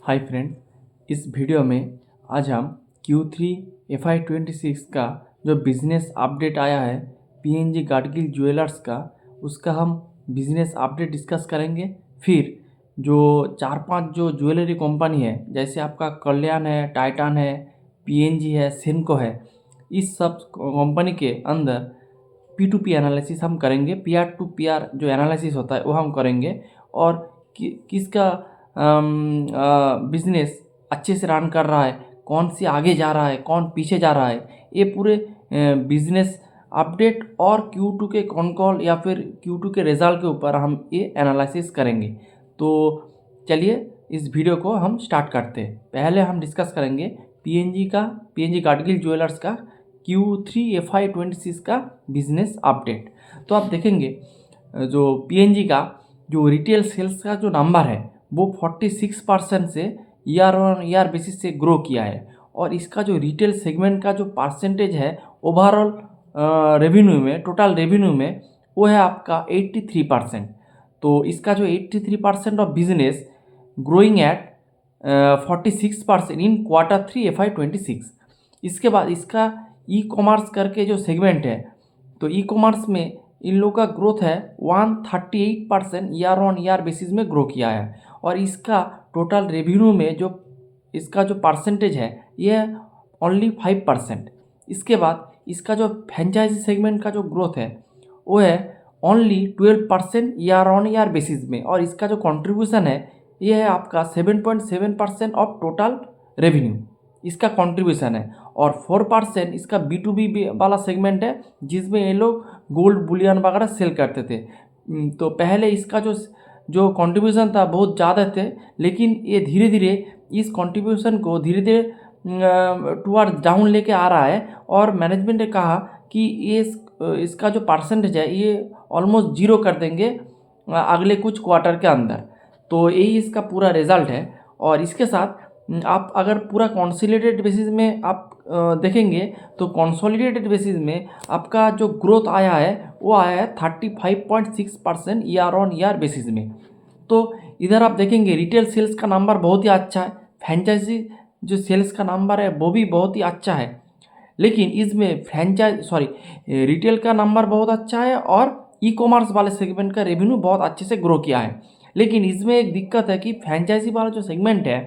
Hi friends, इस video में आज हम Q3 FY26 का जो बिज़नेस अपडेट आया है PNG गाडगिल ज्वेलर्स का, उसका हम बिज़नेस अपडेट डिस्कस करेंगे। फिर जो 4-5 जो ज्वेलरी कंपनी है, जैसे आपका कल्याण है, टाइटन है, PNG है, सेनको है, इस सब कंपनी के अंदर P2P एनालिसिस हम करेंगे। पीआर टू पीआर जो एनालिसिस होता है वो हम करेंगे और किसका बिजनेस अच्छे से रन कर रहा है, कौन सी आगे जा रहा है, कौन पीछे जा रहा है, ये पूरे बिजनेस अपडेट और Q2 के कॉन कॉल या फिर Q2 के रिजल्ट के ऊपर हम ये एनालिसिस करेंगे। तो चलिए इस वीडियो को हम स्टार्ट करते हैं। पहले हम डिस्कस करेंगे PNG गाडगिल ज्वेलर्स का Q3 FY26 का बिजनेस अपडेट। तो आप देखेंगे जो PNG का जो रिटेल सेल्स का जो नंबर है वो 46% से ईयर ऑन ईयर बेसिस से ग्रो किया है और इसका जो रिटेल सेगमेंट का जो परसेंटेज है ओवरऑल रेवेन्यू में, टोटल रेवेन्यू में, वो है आपका 83%। तो इसका जो 83% of business growing at 46% in Q3 FY26। इसके बाद इसका ई कॉमर्स करके जो सेगमेंट है, तो ई कॉमर्स में इन लोगों का ग्रोथ है 138% ईयर ऑन ईयर बेसिस में ग्रो किया है और इसका टोटल रेवेन्यू में जो इसका जो परसेंटेज है ये ओनली 5%। इसके बाद इसका जो फ्रेंचाइजी सेगमेंट का जो ग्रोथ है वो है only 12% year on year basis में और इसका जो कंट्रीब्यूशन है ये है आपका 7.7% ऑफ टोटल रेवेन्यू, इसका कंट्रीब्यूशन है। और 4% इसका B2B वाला सेगमेंट है जिसमें ये लोग गोल्ड बुलियन वगैरह सेल करते थे। तो पहले इसका जो कंट्रीब्यूशन था बहुत ज़्यादा थे, लेकिन ये धीरे धीरे इस कंट्रीब्यूशन को धीरे धीरे टुवर्ड डाउन लेके आ रहा है और मैनेजमेंट ने कहा कि ये इसका जो परसेंटेज है ये ऑलमोस्ट जीरो कर देंगे अगले कुछ क्वार्टर के अंदर। तो यही इसका पूरा रिजल्ट है। और इसके साथ आप अगर पूरा कंसोलिडेटेड बेसिस में आप देखेंगे तो कंसोलिडेटेड बेसिस में आपका जो ग्रोथ आया है वो आया है 35.6% ईयर ऑन ईयर बेसिस में। तो इधर आप देखेंगे रिटेल सेल्स का नंबर बहुत ही अच्छा है, फ्रेंचाइजी जो सेल्स का नंबर है वो भी बहुत ही अच्छा है, लेकिन इसमें रिटेल का नंबर बहुत अच्छा है और ई कॉमर्स वाले सेगमेंट का रेवेन्यू बहुत अच्छे से ग्रो किया है। लेकिन इसमें एक दिक्कत है कि फ्रेंचाइजी वाला जो सेगमेंट है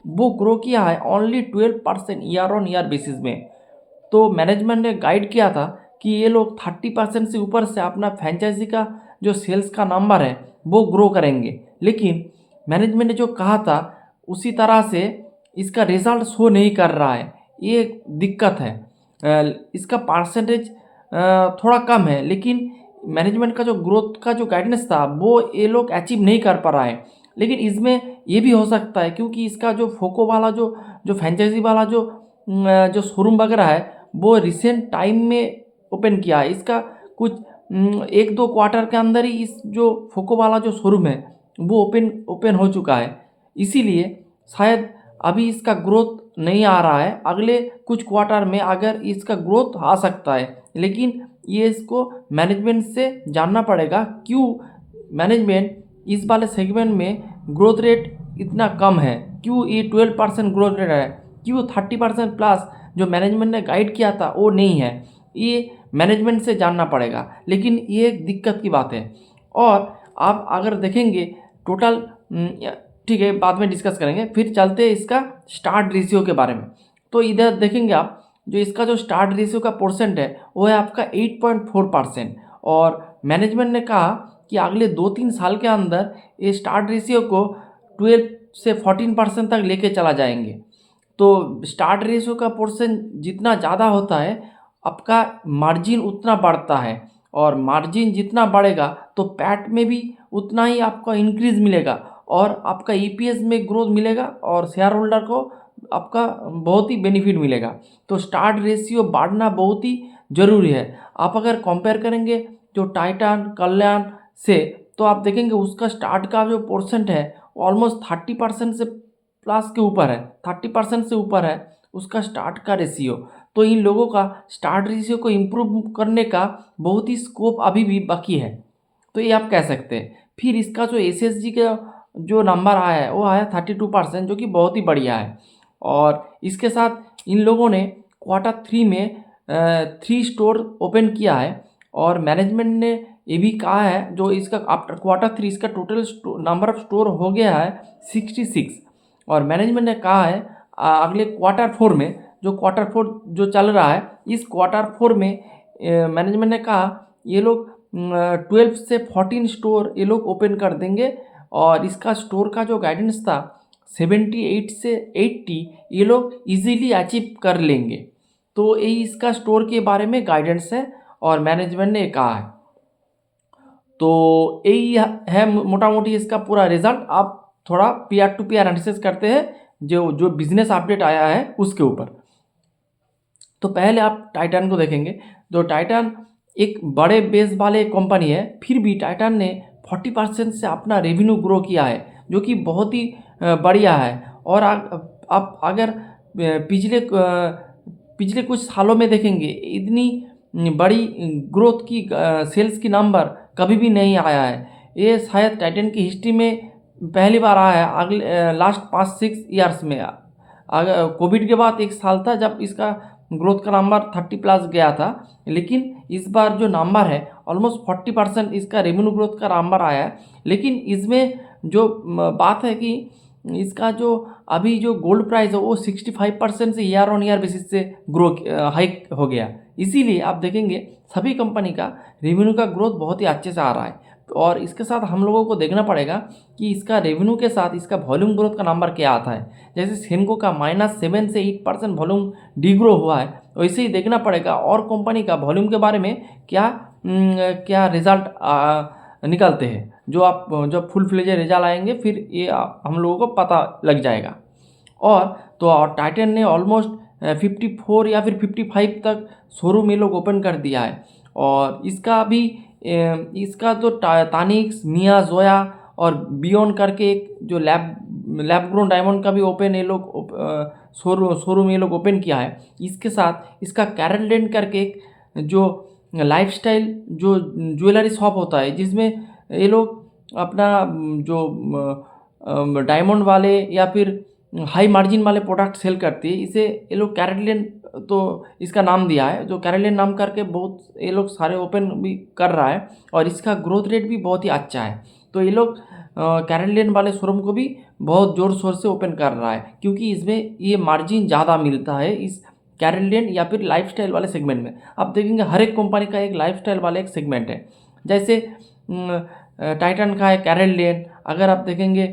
वो ग्रो किया है only 12% year on year basis में। तो मैनेजमेंट ने गाइड किया था कि ये लोग 30% से ऊपर से अपना फ्रेंचाइजी का जो सेल्स का नंबर है वो ग्रो करेंगे, लेकिन मैनेजमेंट ने जो कहा था उसी तरह से इसका रिजल्ट शो नहीं कर रहा है, ये दिक्कत है। इसका परसेंटेज थोड़ा कम है, लेकिन मैनेजमेंट का जो ग्रोथ का जो गाइडेंस था वो ये लोग अचीव नहीं कर पा रहा है। लेकिन इसमें ये भी हो सकता है क्योंकि इसका जो फोको वाला जो फ्रेंचाइजी वाला जो शोरूम वगैरह है वो रिसेंट टाइम में ओपन किया है। इसका कुछ 1-2 क्वार्टर के अंदर ही इस जो फोको वाला जो शोरूम है वो ओपन हो चुका है, इसीलिए शायद अभी इसका ग्रोथ नहीं आ रहा है। अगले कुछ क्वार्टर में अगर इसका ग्रोथ आ सकता है, लेकिन ये इसको मैनेजमेंट से जानना पड़ेगा क्यों मैनेजमेंट इस वाले सेगमेंट में ग्रोथ रेट इतना कम है, क्यों ये 12% ग्रोथ रेट है, क्यों 30% प्लस जो मैनेजमेंट ने गाइड किया था वो नहीं है, ये मैनेजमेंट से जानना पड़ेगा। लेकिन ये एक दिक्कत की बात है। और आप अगर देखेंगे टोटल, ठीक है बाद में डिस्कस करेंगे। फिर चलते हैं इसका स्टार्ट रेशियो के बारे में। तो इधर देखेंगे आप जो इसका जो स्टार्ट रेशियो का परसेंट है वो है आपका 8.4% और मैनेजमेंट ने कहा कि अगले 2-3 साल के अंदर ये स्टार्ट रेशियो को 12 से 14% तक लेके चला जाएंगे। तो स्टार्ट रेशियो का परसेंट जितना ज़्यादा होता है आपका मार्जिन उतना बढ़ता है और मार्जिन जितना बढ़ेगा तो पैट में भी उतना ही आपका इंक्रीज मिलेगा और आपका EPS में ग्रोथ मिलेगा और शेयर होल्डर को आपका बहुत ही बेनिफिट मिलेगा। तो स्टार्ट रेशियो बढ़ना बहुत ही ज़रूरी है। आप अगर कंपेयर करेंगे जो टाइटन कल्याण से, तो आप देखेंगे उसका स्टार्ट का जो परसेंट है ऑलमोस्ट 30% से प्लस के ऊपर है, 30% से ऊपर है उसका स्टार्ट का रेशियो। तो इन लोगों का स्टार्ट रेशियो को इम्प्रूव करने का बहुत ही स्कोप अभी भी बाकी है, तो ये आप कह सकते हैं। फिर इसका जो SSG का जो नंबर आया है वो आया 32%, जो कि बहुत ही बढ़िया है। और इसके साथ इन लोगों ने Q3 में 3 स्टोर ओपन किया है, और मैनेजमेंट ने ये भी कहा है जो इसका आफ्टर Q3 इसका टोटल नंबर ऑफ स्टोर हो गया है 66। और मैनेजमेंट ने कहा है अगले Q4 में, जो Q4 जो चल रहा है, इस Q4 में मैनेजमेंट ने कहा ये लोग 12 से 14 स्टोर ये लोग ओपन कर देंगे, और इसका स्टोर का जो गाइडेंस था 78 से 80 ये लोग इजीली अचीव कर लेंगे। तो ये इसका स्टोर के बारे में गाइडेंस है और मैनेजमेंट ने कहा है। तो यही है मोटा मोटी इसका पूरा रिजल्ट। आप थोड़ा पीयर टू पीयर एनालिसिस करते हैं जो जो बिजनेस अपडेट आया है उसके ऊपर। तो पहले आप टाइटन को देखेंगे। तो टाइटन एक बड़े बेस वाले कंपनी है, फिर भी टाइटन ने 40% से अपना रेवेन्यू ग्रो किया है, जो कि बहुत ही बढ़िया है। और आप अगर पिछले कुछ सालों में देखेंगे, इतनी बड़ी ग्रोथ की सेल्स की नंबर कभी भी नहीं आया है। ये शायद टाइटन की हिस्ट्री में पहली बार आया है, अगले लास्ट 5-6 ईयर्स में। अगर कोविड के बाद एक साल था जब इसका ग्रोथ का नंबर 30+ गया था, लेकिन इस बार जो नंबर है ऑलमोस्ट 40% इसका रेवेन्यू ग्रोथ का नंबर आया है। लेकिन इसमें जो बात है कि इसका जो अभी जो गोल्ड प्राइस है वो 65% से ईयर ऑन ईयर बेसिस से ग्रो हाइक हो गया। इसीलिए आप देखेंगे सभी कंपनी का रेवेन्यू का ग्रोथ बहुत ही अच्छे से आ रहा है। और इसके साथ हम लोगों को देखना पड़ेगा कि इसका रेवेन्यू के साथ इसका वॉल्यूम ग्रोथ का नंबर क्या आता है। जैसे सेनको का -7 से 8% वॉल्यूम डिग्रो हुआ है, वैसे ही देखना पड़ेगा और कंपनी का वॉल्यूम के बारे में क्या रिजल्ट निकलते हैं। जो आप जब फुल फ्लेज रिजल्ट आएंगे फिर ये हम लोगों को पता लग जाएगा। और टाइटन ने ऑलमोस्ट 54 या फिर 55 तक शोरूम ये लोग ओपन कर दिया है। और इसका भी इसका तो तानिक्स, मिया, जोया और बियॉन करके एक जो लैब ग्रोन डायमंड का भी ओपन ये लोग शोरूम ये लोग ओपन किया है। इसके साथ इसका कैरल करके एक जो लाइफस्टाइल जो ज्वेलरी शॉप होता है, जिसमें ये लोग अपना जो डायमंड वाले या फिर हाई मार्जिन वाले प्रोडक्ट सेल करती है, इसे ये लोग कैरेलियन तो इसका नाम दिया है। जो कैरेलियन नाम करके बहुत ये लोग सारे ओपन भी कर रहा है, और इसका ग्रोथ रेट भी बहुत ही अच्छा है। तो ये लोग कैरेलियन वाले शोरूम को भी बहुत ज़ोर शोर से ओपन कर रहा है, क्योंकि इसमें ये मार्जिन ज़्यादा मिलता है इस कैरेलियन या फिर लाइफस्टाइल वाले सेगमेंट में। आप देखेंगे हर एक कंपनी का एक लाइफस्टाइल वाला एक सेगमेंट है। जैसे टाइटन का है कैरेलियन, अगर आप देखेंगे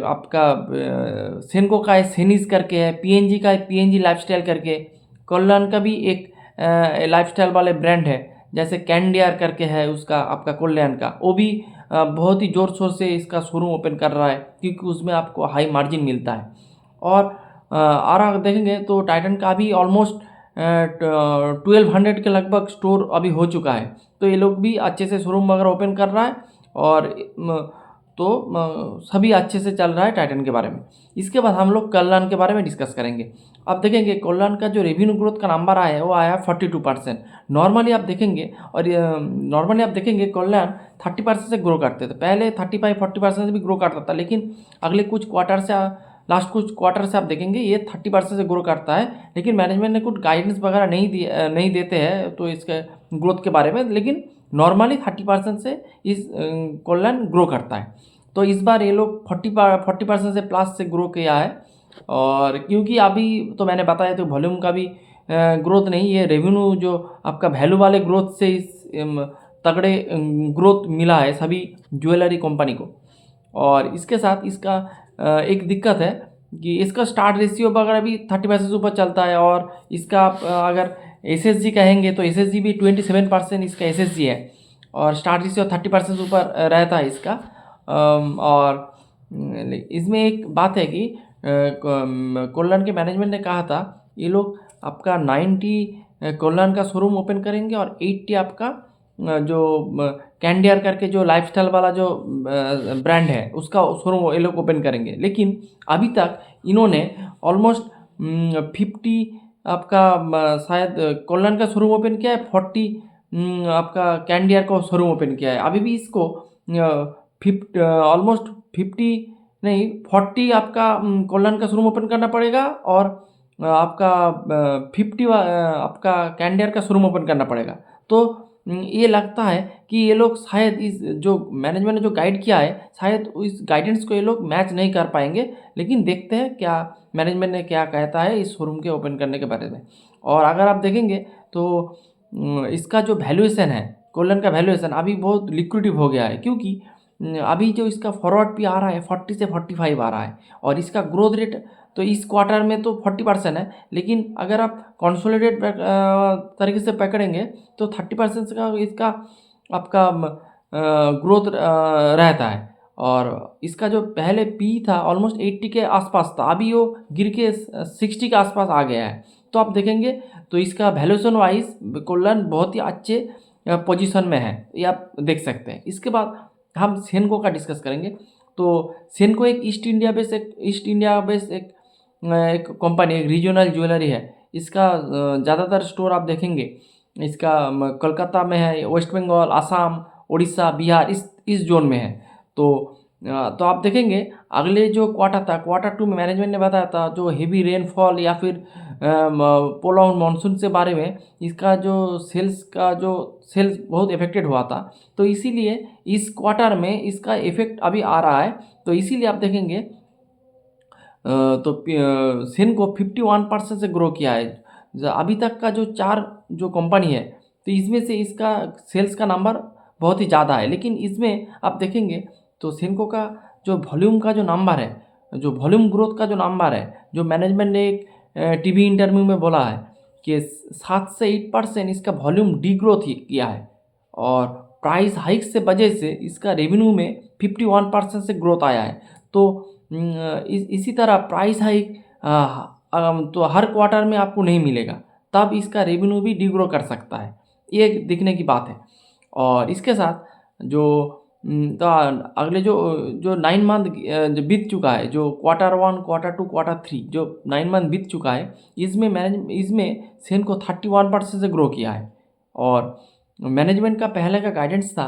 आपका सेनको का है सेनिस करके है, पीएनजी का है पीएनजी लाइफस्टाइल करके, कल्याण का भी एक लाइफस्टाइल वाले ब्रांड है, जैसे कैंडियर करके है उसका आपका कल्याण का, वो भी बहुत ही ज़ोर शोर से इसका शोरूम ओपन कर रहा है, क्योंकि उसमें आपको हाई मार्जिन मिलता है। और आप देखेंगे तो टाइटन का भी ऑलमोस्ट 1200 के लगभग स्टोर अभी हो चुका है। तो ये लोग भी अच्छे से शोरूम वगैरह ओपन कर रहा है, और सभी अच्छे से चल रहा है टाइटन के बारे में। इसके बाद हम लोग कल्याण के बारे में डिस्कस करेंगे। अब देखेंगे कल्याण का जो रेवेन्यू ग्रोथ का नंबर आया है वो आया 42%। नॉर्मली आप देखेंगे कल्याण 30% से ग्रो करते थे, पहले 35-40% से भी ग्रो करता था, लेकिन अगले कुछ क्वार्टर से लास्ट कुछ क्वार्टर से आप देखेंगे ये 30% से ग्रो करता है। लेकिन मैनेजमेंट ने कुछ गाइडेंस वगैरह नहीं देते हैं तो इसके ग्रोथ के बारे में, लेकिन नॉर्मली 30% से इस कल्याण ग्रो करता है। तो इस बार ये लोग 40% से प्लस से ग्रो किया है। और क्योंकि अभी तो मैंने बताया तो वॉल्यूम का भी ग्रोथ नहीं, ये रेवेन्यू जो आपका वैल्यू वाले ग्रोथ से इस तगड़े ग्रोथ मिला है सभी ज्वेलरी कंपनी को। और इसके साथ इसका एक दिक्कत है कि इसका स्टार्ट रेशियो वगैरह भी 30% से ऊपर चलता है। और इसका आप अगर एसएसजी कहेंगे तो एसएसजी भी 27% इसका एसएसजी है, और स्टार्ट रेशियो 30% से ऊपर रहता है इसका। और इसमें एक बात है कि कल्याण के मैनेजमेंट ने कहा था ये लोग आपका 90 कल्याण का शोरूम ओपन करेंगे, और 80 आपका जो कैंडियर करके जो लाइफस्टाइल वाला जो ब्रांड है उसका शोरूम ये लोग ओपन करेंगे। लेकिन अभी तक इन्होंने ऑलमोस्ट 50 आपका शायद कल्याण का शोरूम ओपन किया है, 40 आपका कैंडियर का शोरूम ओपन किया है। अभी भी इसको ऑलमोस्ट 50 नहीं 40 आपका कोल्हान का शोरूम ओपन करना पड़ेगा, और आपका 50 आपका कैंडियर का शोरूम ओपन करना पड़ेगा। तो ये लगता है कि ये लोग शायद इस जो मैनेजमेंट ने जो गाइड किया है, शायद इस गाइडेंस को ये लोग मैच नहीं कर पाएंगे। लेकिन देखते हैं क्या मैनेजमेंट ने क्या कहता है इस शोरूम के ओपन करने के बारे में। और अगर आप देखेंगे तो इसका जो वैल्यूएशन है, कोल्हान का वैल्यूएशन अभी बहुत लिक्विडिव हो गया है, क्योंकि अभी जो इसका फॉरवर्ड पी आ रहा है 40 से 45 आ रहा है, और इसका ग्रोथ रेट तो इस क्वार्टर में तो 40% है, लेकिन अगर आप कंसोलिडेट तरीके से पकड़ेंगे तो 30% का इसका आपका ग्रोथ रहता है। और इसका जो पहले पी था ऑलमोस्ट 80 के आसपास था, अभी वो गिर के 60 के आसपास आ गया है। तो आप देखेंगे तो इसका वैल्यूएशन वाइज कोल्हान बहुत ही अच्छे पोजीशन में है, ये आप देख सकते हैं। इसके बाद हम सेनको का डिस्कस करेंगे। तो सेनको एक ईस्ट इंडिया बेस्ड एक कंपनी, एक रीजनल ज्वेलरी है। इसका ज़्यादातर स्टोर आप देखेंगे इसका कोलकाता में है, वेस्ट बंगाल, असम, उड़ीसा, बिहार, इस जोन में है। तो आप देखेंगे अगले जो क्वार्टर था, क्वार्टर 2 में मैनेजमेंट ने बताया था जो हेवी रेनफॉल या फिर प्रोलॉन्ग मानसून से बारे में इसका जो सेल्स बहुत इफेक्टेड हुआ था। तो इसीलिए इस क्वार्टर में इसका इफेक्ट अभी आ रहा है। तो इसीलिए आप देखेंगे तो सेनको 51% से ग्रो किया है। अभी तक का जो 4 जो कंपनी है, तो इसमें से इसका सेल्स का नंबर बहुत ही ज़्यादा है। लेकिन इसमें आप देखेंगे तो सेनको का जो वॉल्यूम का जो नंबर है, जो वॉल्यूम ग्रोथ का जो नंबर है, जो मैनेजमेंट ने एक टीवी इंटरव्यू में बोला है कि 7 से 8% इसका वॉल्यूम डी ग्रोथ किया है, और प्राइस हाइक से वजह से इसका रेवेन्यू में 51% से ग्रोथ आया है। तो इसी तरह प्राइस हाइक तो हर क्वार्टर में आपको नहीं मिलेगा, तब इसका रेवेन्यू भी डिग्रो कर सकता है, ये दिखने की बात है। और इसके साथ जो तो अगले जो 9 मंथ जो बीत चुका है, जो क्वार्टर 1, क्वार्टर 2, क्वार्टर 3 जो 9 मंथ बीत चुका है, इसमें सेनको 31% से ग्रो किया है। और मैनेजमेंट का पहले का गाइडेंस था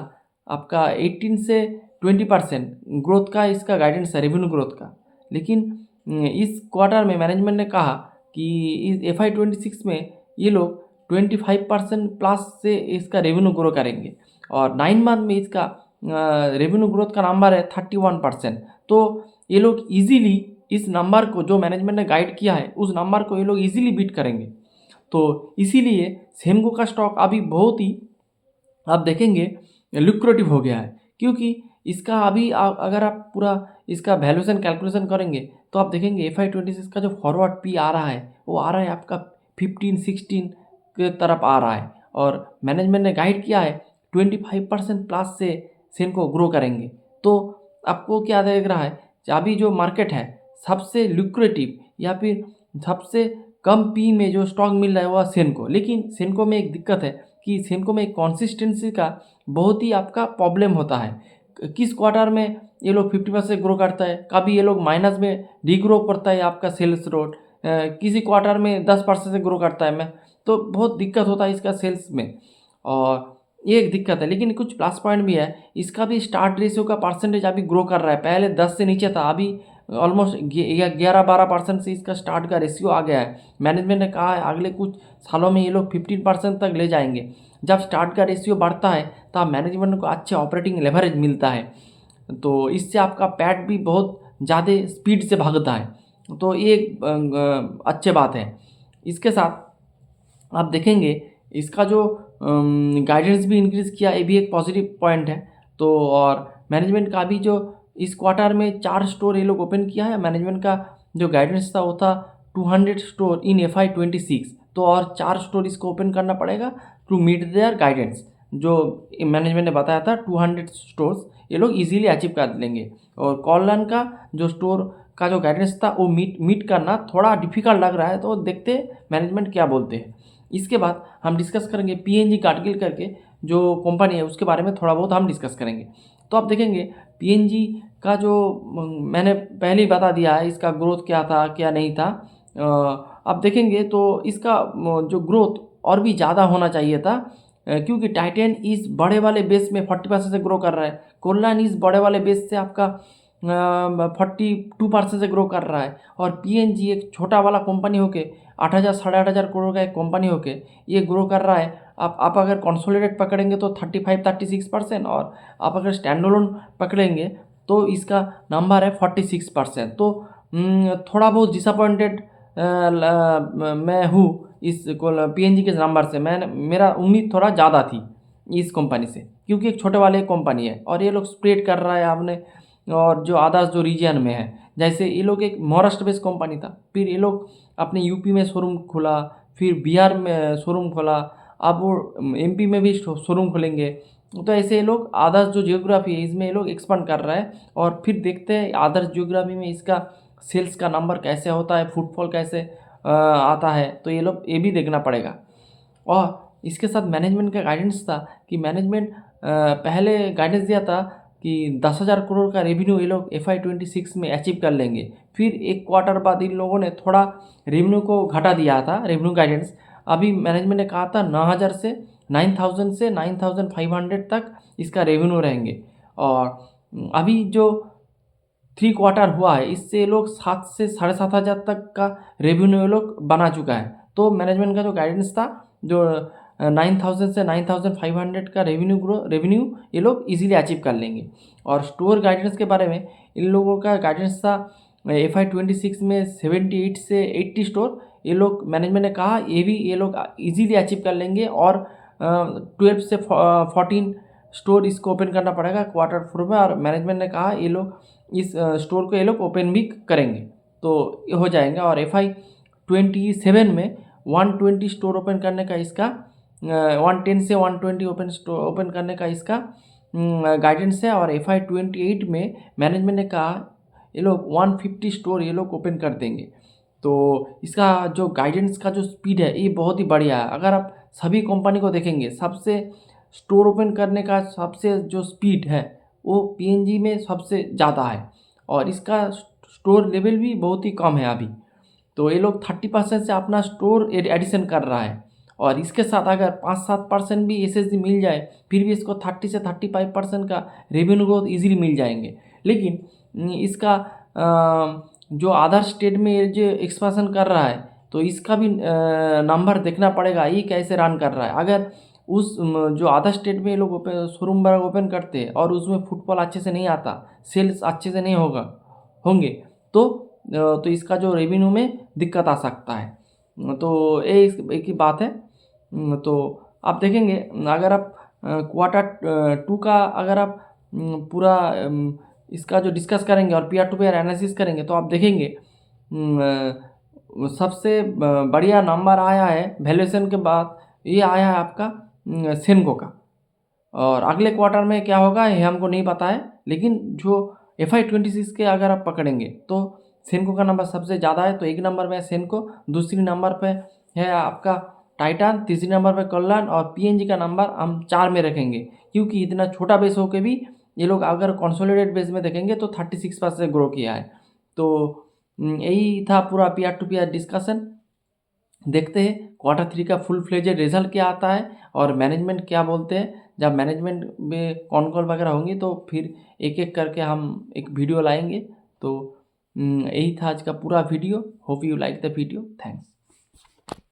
आपका 18 से 20% ग्रोथ का, इसका गाइडेंस है रेवेन्यू ग्रोथ का। लेकिन इस क्वार्टर में मैनेजमेंट ने कहा कि इस FY26 में ये लोग 25% प्लस से इसका रेवेन्यू ग्रो करेंगे, और 9 मंथ में इसका रेवेन्यू ग्रोथ का नंबर है 31%। तो ये लोग इजीली इस नंबर को, जो मैनेजमेंट ने गाइड किया है उस नंबर को ये लोग इजीली बीट करेंगे। तो इसीलिए सेनको का स्टॉक अभी बहुत ही आप देखेंगे लुक्रेटिव हो गया है, क्योंकि इसका अभी अगर आप पूरा इसका वैल्यूएशन कैलकुलेशन करेंगे तो आप देखेंगे FY26 का जो फॉरवर्ड पी आ रहा है वो आ रहा है आपका 15-16 के तरफ आ रहा है, और मैनेजमेंट ने गाइड किया है 25% प्लस से सेनको ग्रो करेंगे। तो आपको क्या देख रहा है, अभी जो मार्केट है सबसे लुक्रेटिव या फिर सबसे कम पी में जो स्टॉक मिल रहा है वह सेनको। लेकिन सेनको में एक दिक्कत है कि सेनको में कंसिस्टेंसी का बहुत ही आपका प्रॉब्लम होता है। किस क्वार्टर में ये लोग 50% ग्रो करता है, कभी ये लोग माइनस में डी ग्रो करता है आपका सेल्स रोड, किसी क्वार्टर में 10% से ग्रो करता है मैं, तो बहुत दिक्कत होता है इसका सेल्स में, और ये एक दिक्कत है। लेकिन कुछ प्लस पॉइंट भी है, इसका भी स्टार्ट रेशियो का परसेंटेज अभी ग्रो कर रहा है। पहले 10 से नीचे था, अभी ऑलमोस्ट 11-12% से इसका स्टार्ट का रेशियो आ गया है। मैनेजमेंट ने कहा है अगले कुछ सालों में ये लोग 15% तक ले जाएंगे। जब स्टार्ट का रेशियो बढ़ता है तब मैनेजमेंट को अच्छे ऑपरेटिंग लेवरेज मिलता है, तो इससे आपका पैट भी बहुत ज़्यादा स्पीड से भागता है। तो ये एक अच्छी बात है। इसके साथ आप देखेंगे इसका जो गाइडेंस भी इंक्रीज़ किया, ये भी एक पॉजिटिव पॉइंट है। तो और मैनेजमेंट का भी जो इस क्वार्टर में 4 स्टोर ये लोग ओपन किया है, मैनेजमेंट का जो गाइडेंस था वो था 200 स्टोर इन FY26। तो और 4 स्टोर इसको ओपन करना पड़ेगा टू मीट देयर गाइडेंस। जो मैनेजमेंट ने बताया था 200 स्टोर्स ये लोग इजीली अचीव कर लेंगे। और कोल्हान का जो स्टोर का जो गाइडेंस था वो मीट करना थोड़ा डिफिकल्ट लग रहा है, तो देखते मैनेजमेंट क्या बोलते हैं। इसके बाद हम डिस्कस करेंगे PNG गाडगिल करके जो कंपनी है उसके बारे में थोड़ा बहुत हम डिस्कस करेंगे। तो आप देखेंगे PNG का जो मैंने पहले ही बता दिया है इसका ग्रोथ क्या था क्या नहीं था। आप देखेंगे तो इसका जो ग्रोथ और भी ज़्यादा होना चाहिए था, क्योंकि टाइटन इस बड़े वाले बेस में 40% से ग्रो कर रहा है। कोल्लान इस बड़े वाले बेस से आपका 42% से ग्रो कर रहा है, और पीएनजी एक छोटा वाला कंपनी होके 8,000 8,500 करोड़ का एक कंपनी होके ये ग्रो कर रहा है। आप अगर कंसोलिडेट पकड़ेंगे तो 35-36%, और आप अगर स्टैंड अलोन पकड़ेंगे तो इसका नंबर है 46%। तो थोड़ा बहुत डिसअपॉइंटेड मैं हूँ इस पीएनजी के नंबर से। मेरा उम्मीद थोड़ा ज़्यादा थी इस कंपनी से, क्योंकि एक छोटे वाले कंपनी है और ये लोग स्प्रेड कर रहा है आपने, और जो अदर्स जो रीजन में है, जैसे ये लोग एक महाराष्ट्र बेस्ड कंपनी था, फिर ये लोग अपने यूपी में शोरूम खोला, फिर बिहार में शोरूम खोला, अब वो एमपी में भी शोरूम खोलेंगे। तो ऐसे ये लोग अदर्स जो जियोग्राफी है इसमें ये लोग एक्सपांड कर रहा है, और फिर देखते हैं अदर्स जियोग्राफी में इसका सेल्स का नंबर कैसे होता है, फुटफॉल कैसे आता है, तो ये लोग ये भी देखना पड़ेगा। और इसके साथ मैनेजमेंट का गाइडेंस था कि मैनेजमेंट पहले गाइडेंस दिया था कि 10,000 करोड़ का रेवेन्यू ये लोग FY26 में अचीव कर लेंगे। फिर एक क्वार्टर बाद इन लोगों ने थोड़ा रेवेन्यू को घटा दिया था, रेवेन्यू गाइडेंस। अभी मैनेजमेंट ने कहा था 9,000 से 9,500 तक इसका रेवेन्यू रहेंगे, और अभी जो 3 क्वार्टर हुआ है इससे ये लोग 7 से 7,500 तक का रेवेन्यू ये लोग बना चुका है। तो मैनेजमेंट का जो गाइडेंस था, जो 9,000 से 9,500 का रेवेन्यू ये लोग इजीली अचीव कर लेंगे। और स्टोर गाइडेंस के बारे में इन लोगों का गाइडेंस था FY26 में 78 से 80 स्टोर, ये लोग मैनेजमेंट ने कहा ये लोग इजीली अचीव कर लेंगे, और 12 से 14 स्टोर इसको ओपन करना पड़ेगा क्वार्टर 4 में, और मैनेजमेंट ने कहा ये लोग इस स्टोर को ये लोग ओपन भी करेंगे तो ये हो जाएगा। और FY27 में 120 स्टोर ओपन करने का इसका 110 से 120 ओपन करने का इसका गाइडेंस है। और FY28 में मैनेजमेंट ने कहा ये लोग 150 स्टोर ये लोग ओपन कर देंगे। तो इसका जो गाइडेंस का जो स्पीड है ये बहुत ही बढ़िया है। अगर आप सभी कंपनी को देखेंगे, सबसे स्टोर ओपन करने का सबसे जो स्पीड है वो पीएनजी में सबसे ज़्यादा है, और इसका स्टोर लेवल भी बहुत ही कम है अभी। तो ये लोग 30% से अपना स्टोर एडिशन कर रहा है, और इसके साथ अगर 5-7% भी एसएसजी मिल जाए फिर भी इसको 30 से 35% का रेवेन्यू ग्रोथ ईजिली मिल जाएंगे। लेकिन इसका जो अदर स्टेट में ये जो एक्सपांशन कर रहा है तो इसका भी नंबर देखना पड़ेगा, ये कैसे रन कर रहा है। अगर उस जो अदर स्टेट में ये लोग शोरूम वगैरह ओपन करते हैं और उसमें फुटफॉल अच्छे से नहीं आता, सेल्स अच्छे से नहीं होंगे तो इसका जो रेवेन्यू में दिक्कत आ सकता है। तो ये एक ही बात है। तो आप देखेंगे अगर आप क्वार्टर 2 का अगर आप पूरा इसका जो डिस्कस करेंगे और पीयर टू पीयर एनालिसिस करेंगे तो आप देखेंगे सबसे बढ़िया नंबर आया है वैल्यूएशन के बाद, ये आया है आपका सेनको का। और अगले क्वार्टर में क्या होगा ये हमको नहीं पता है, लेकिन जो FY26 के अगर आप पकड़ेंगे तो सेनको का नंबर सबसे ज़्यादा है। तो एक नंबर पे है सेनको, दूसरी नंबर पे है आपका टाइटान, तीसरी नंबर पे कल्याण, और पीएनजी का नंबर हम 4 में रखेंगे, क्योंकि इतना छोटा बेस हो के भी ये लोग अगर कंसोलिडेट बेस में देखेंगे तो 36% ग्रो किया है। तो यही था पूरा पीयर टू पीयर डिस्कशन। देखते हैं क्वार्टर 3 का फुल फ्लेजेड रिजल्ट क्या आता है और मैनेजमेंट क्या बोलते हैं। जब मैनेजमेंट में कॉन कॉल वगैरह होंगी तो फिर एक एक करके हम एक वीडियो लाएंगे। तो यही था आज का पूरा video. Hope you like the video. Thanks.